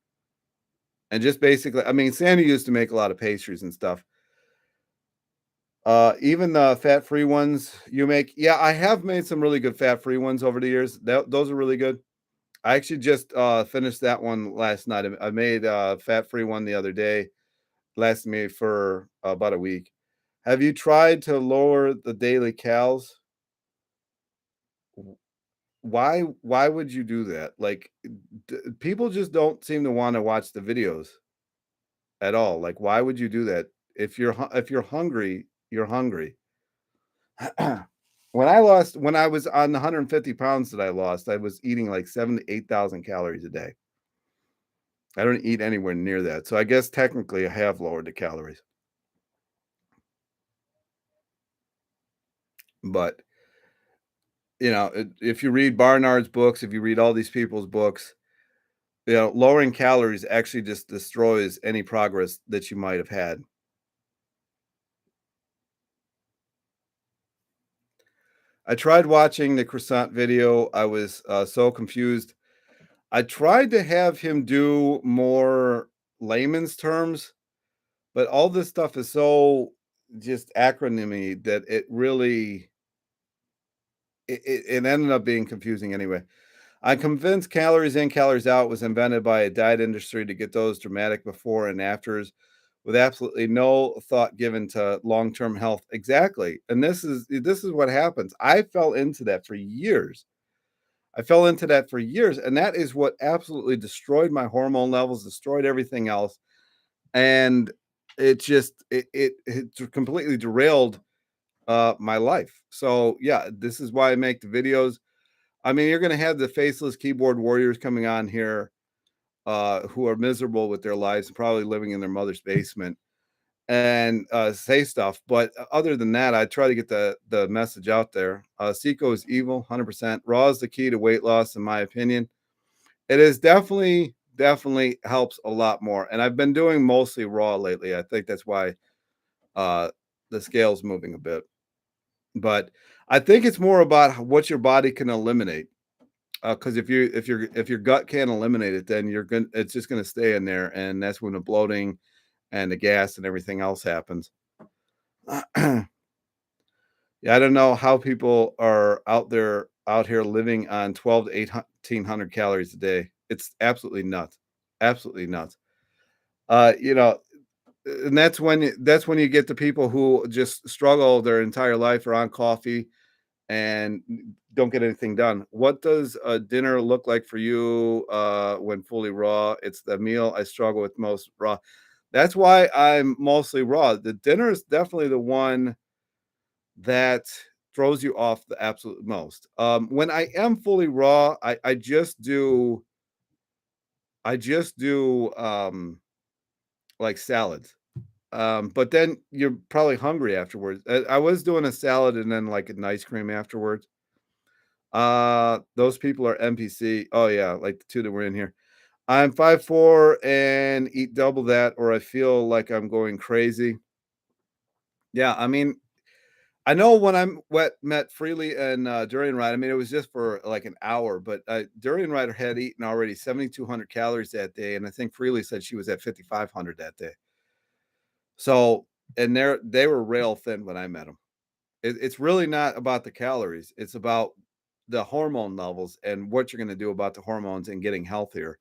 And just basically, I mean, Sandy used to make a lot of pastries and stuff. Even the fat-free ones you make, yeah, I have made some really good fat-free ones over the years. Those are really good. I actually just finished that one last night. I made a fat-free one the other day. Lasted me for about a week. Have you tried to lower the daily calories? W- Why would you do that? Like, people just don't seem to want to watch the videos at all. Like, why would you do that? If you're hungry, you're hungry. When I was on the 150 pounds that I lost, I was eating like 7 to 8,000 calories a day. I don't eat anywhere near that. So I guess technically I have lowered the calories. But, if you read Barnard's books, if you read all these people's books, lowering calories actually just destroys any progress that you might have had. I tried watching the croissant video. I was so confused. I tried to have him do more layman's terms, but all this stuff is so just acronymy that it ended up being confusing anyway. I'm convinced calories in, calories out was invented by a diet industry to get those dramatic before and afters with absolutely no thought given to long-term health. Exactly. And this is what happens. I fell into that for years. And that is what absolutely destroyed my hormone levels, destroyed everything else. And It just it completely derailed my life. So yeah, this is why I make the videos. I mean, you're gonna have the faceless keyboard warriors coming on here who are miserable with their lives, probably living in their mother's basement and say stuff. But other than that, I try to get the message out there. Seco is evil, 100%. Raw is the key to weight loss, in my opinion. It is definitely helps a lot more. And I've been doing mostly raw lately. I think that's why uh, the scale's moving a bit. But I think it's more about what your body can eliminate. Because if your gut can't eliminate it, then you're gonna it's just gonna stay in there, and that's when the bloating and the gas and everything else happens. Yeah, I don't know how people are out here living on 12 to 1800 calories a day. It's absolutely nuts. Absolutely nuts. You know, and that's when you get the people who just struggle their entire life are on coffee and don't get anything done. What does a dinner look like for you when fully raw? It's the meal I struggle with most raw. That's why I'm mostly raw. The dinner is definitely the one that throws you off the absolute most. When I am fully raw, I just do like salads. But then you're probably hungry afterwards. I was doing a salad and then like an ice cream afterwards. Those people are NPC. Oh yeah, like the two that were in here. I'm 5'4" and eat double that, or I feel like I'm going crazy. Yeah, I mean, I know when I'm wet met Freely and Durian Rider, I mean, it was just for like an hour, but Durian Rider had eaten already 7,200 calories that day, and I think Freely said she was at 5,500 that day. So, and they were rail thin when I met them. It's really not about the calories. It's about the hormone levels and what you're going to do about the hormones and getting healthier.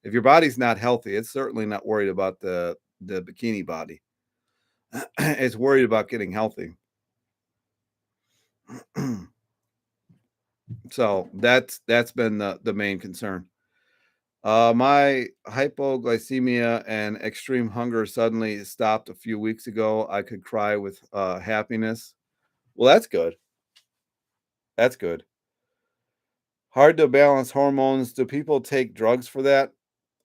If your body's not healthy, it's certainly not worried about the bikini body. It's worried about getting healthy. So that's been the main concern. My hypoglycemia and extreme hunger suddenly stopped a few weeks ago. I could cry with happiness. Well, that's good. That's good. Hard to balance hormones. Do people take drugs for that?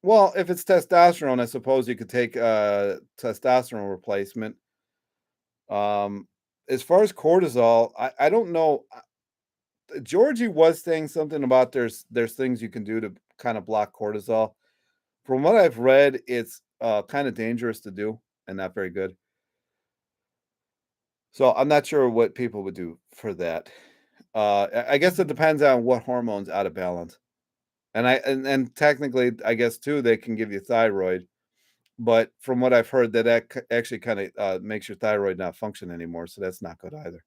Well, if it's testosterone, I suppose you could take testosterone replacement. Um, as far as cortisol, I don't know. Georgie was saying something about there's things you can do to kind of block cortisol. From what I've read, it's kind of dangerous to do and not very good. So I'm not sure what people would do for that. I guess it depends on what hormones out of balance. And technically, I guess too, they can give you thyroid, but from what I've heard, actually kind of makes your thyroid not function anymore, so that's not good either.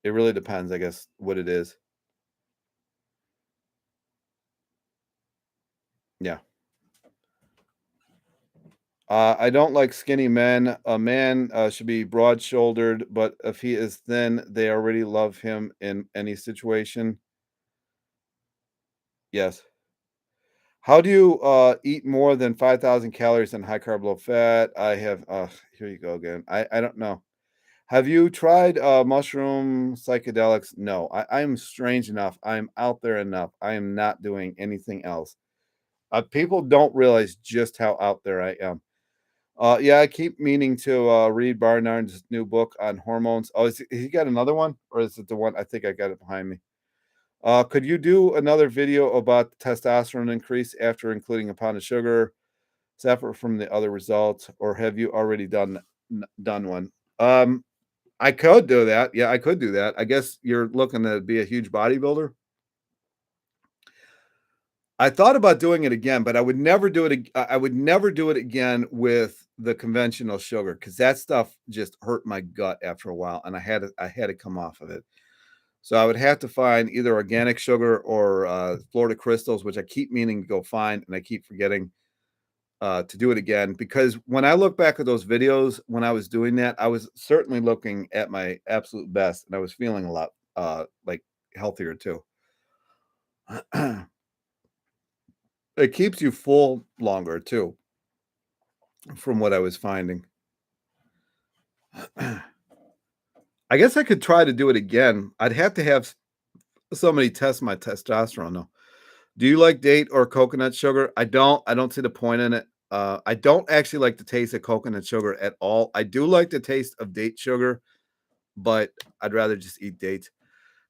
It really depends, I guess, what it is. Yeah. I don't like skinny men. A man should be broad shouldered, but if he is thin, they already love him in any situation. Yes. How do you eat more than 5,000 calories and high carb, low fat? I have, here you go again. I don't know. Have you tried mushroom psychedelics? No, I'm strange enough. I'm out there enough. I am not doing anything else. People don't realize just how out there I am. Yeah, I keep meaning to read Barnard's new book on hormones. Oh, he got another one, or is it the one? I think I got it behind me. Could you do another video about the testosterone increase after including a pound of sugar, separate from the other results, or have you already done one? I could do that. Yeah, I could do that. I guess you're looking to be a huge bodybuilder. I thought about doing it again, but I would never do it. I would never do it again with the conventional sugar because that stuff just hurt my gut after a while, and I had to come off of it. So I would have to find either organic sugar or Florida crystals, which I keep meaning to go find, and I keep forgetting to do it again. Because when I look back at those videos when I was doing that, I was certainly looking at my absolute best, and I was feeling a lot like healthier too. It keeps you full longer too. from what I was finding. I guess I could try to do it again. I'd have to have somebody test my testosterone though. Do you like date or coconut sugar? I don't. I don't see the point in it. I don't actually like the taste of coconut sugar at all. I do like the taste of date sugar, but I'd rather just eat dates.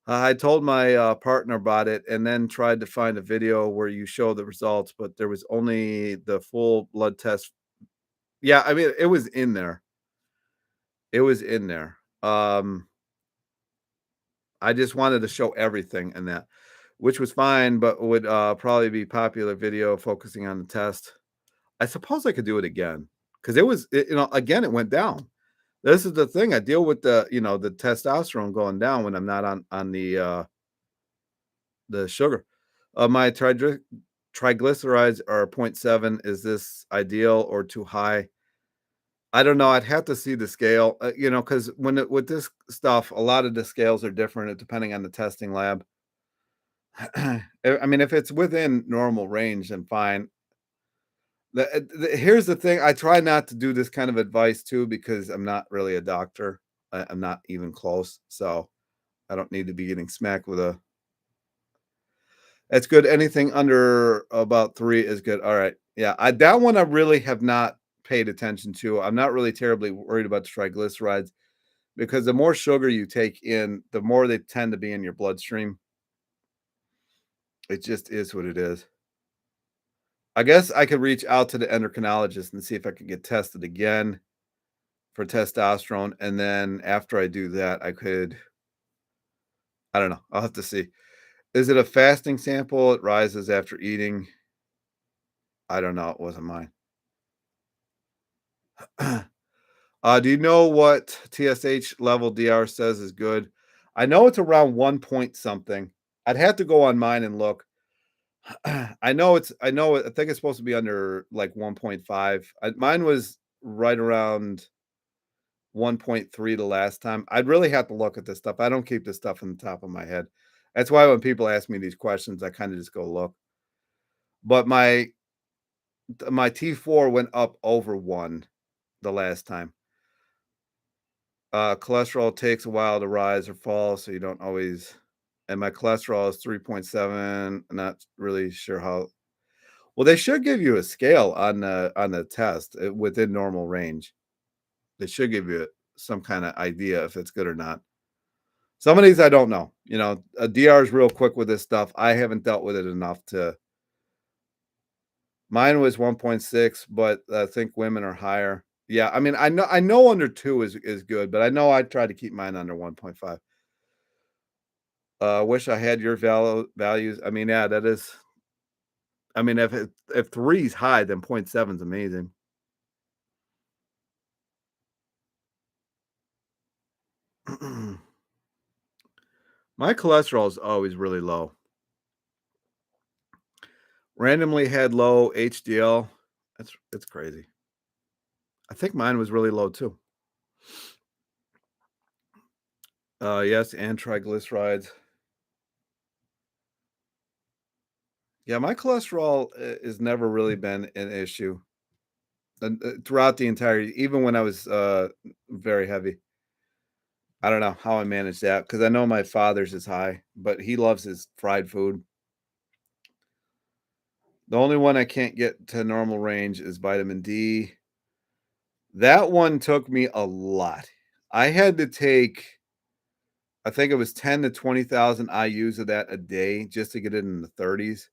I told my partner about it and then tried to find a video where you show the results, but there was only the full blood test. Yeah, I mean, it was in there. It was in there. I just wanted to show everything in that, which was fine, but would probably be popular video focusing on the test. I suppose I could do it again because again, it went down. This is the thing. I deal with the testosterone going down when I'm not on the sugar. My triglycerides are zero point 0.7. Is this ideal or too high? I don't know. I'd have to see the scale, because with this stuff, a lot of the scales are different depending on the testing lab. I mean, if it's within normal range, then fine. Here's the thing. I try not to do this kind of advice too because I'm not really a doctor. I'm not even close, so I don't need to be getting smacked with a. That's good. Anything under about 3 is good. All right. Yeah, that one I really have not paid attention to. I'm not really terribly worried about the triglycerides because the more sugar you take in, the more they tend to be in your bloodstream. It just is what it is. I guess I could reach out to the endocrinologist and see if I could get tested again for testosterone, and then after I do that, I don't know. I'll have to see. Is it a fasting sample? It rises after eating. I don't know. It wasn't mine. Do you know what TSH level DR says is good? I know it's around 1 point something. I'd have to go on mine and look. I think it's supposed to be under like 1.5. Mine was right around 1.3 the last time. I'd really have to look at this stuff. I don't keep this stuff in the top of my head. That's why when people ask me these questions, I kind of just go look. But my T4 went up over 1 the last time. Cholesterol takes a while to rise or fall, so you don't always. And my cholesterol is 3.7. I'm not really sure how. Well, they should give you a scale on the test within normal range. They should give you some kind of idea if it's good or not. Some of these I don't know. A DR is real quick with this stuff. I haven't dealt with it enough to. Mine was 1.6, but I think women are higher. Yeah, I mean, I know under 2 is good, but I know I try to keep mine under 1.5. Wish I had your values. I mean, yeah, that is. I mean, if 3 is high, then point 0.7 is amazing. My cholesterol is always really low. Randomly had low HDL. It's crazy. I think mine was really low too. Yes, and triglycerides. Yeah, my cholesterol has never really been an issue throughout the entire, even when I was very heavy. I don't know how I managed that because I know my father's is high, but he loves his fried food. The only one I can't get to normal range is vitamin D. That one took me a lot. I had to take, I think it was 10 to 20,000 IUs of that a day just to get it in the 30s.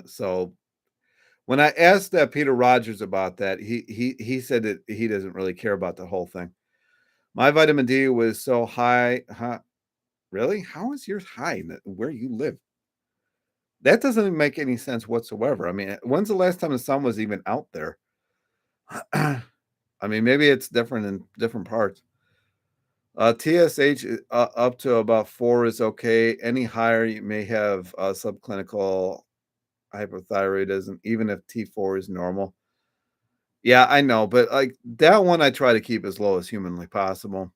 So when I asked Peter Rogers about that, he said that he doesn't really care about the whole thing. My vitamin D was so high. Huh? Really? How is yours high where you live? That doesn't make any sense whatsoever. I mean, when's the last time the sun was even out there? I mean, maybe it's different in different parts. TSH up to about 4 is okay. Any higher, you may have subclinical hypothyroidism, even if T4 is normal. Yeah, I know, but like that one, I try to keep as low as humanly possible.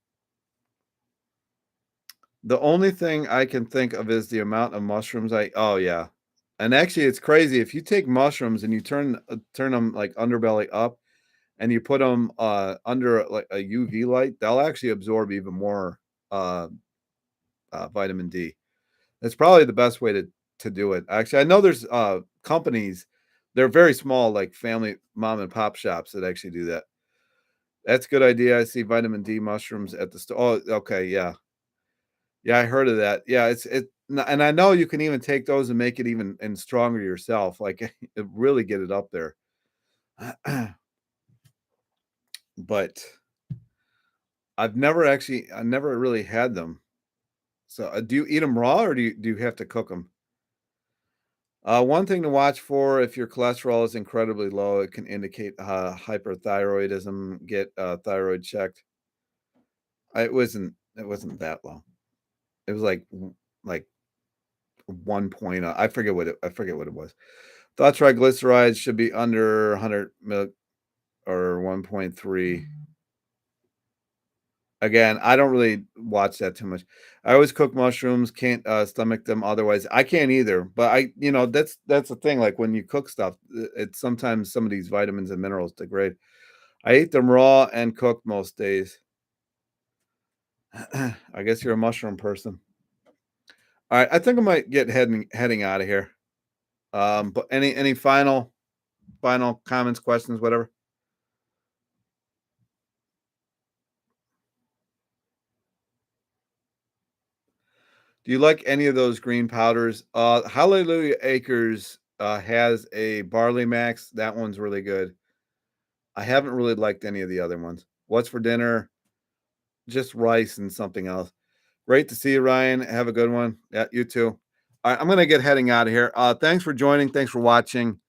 The only thing I can think of is the amount of mushrooms I. Oh yeah, And actually, it's crazy. If you take mushrooms and you turn them like underbelly up and you put them under like a UV light, they'll actually absorb even more uh, vitamin D. That's probably the best way to do it. Actually, I know there's companies, they're very small, like family mom and pop shops that actually do that. That's a good idea. I see vitamin D mushrooms at the store. Oh, okay, yeah. Yeah, I heard of that. Yeah, and I know you can even take those and make it even and stronger yourself, like, really get it up there. But I never really had them. So, do you eat them raw or do you have to cook them? One thing to watch for if your cholesterol is incredibly low, it can indicate, hyperthyroidism. Get, thyroid checked. It wasn't that low. It was like 1 point, I forget what it was. Thought triglycerides should be under 100 mil or 1.3. Again, I don't really watch that too much. I always cook mushrooms, can't, stomach them otherwise. I can't either, but that's the thing, like, when you cook stuff, it's sometimes some of these vitamins and minerals degrade. I eat them raw and cooked most days. I guess you're a mushroom person. Alright, I think I might get heading out of here. But any final comments, questions, whatever? Do you like any of those green powders? Hallelujah Acres, has a Barley Max, that one's really good. I haven't really liked any of the other ones. What's for dinner? Just rice and something else. Great to see you, Ryan. Have a good one. Yeah, you too. Alright, I'm gonna get heading out of here. Thanks for joining, thanks for watching,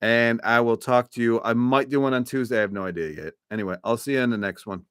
and I will talk to you. I might do one on Tuesday, I have no idea yet. Anyway, I'll see you in the next one.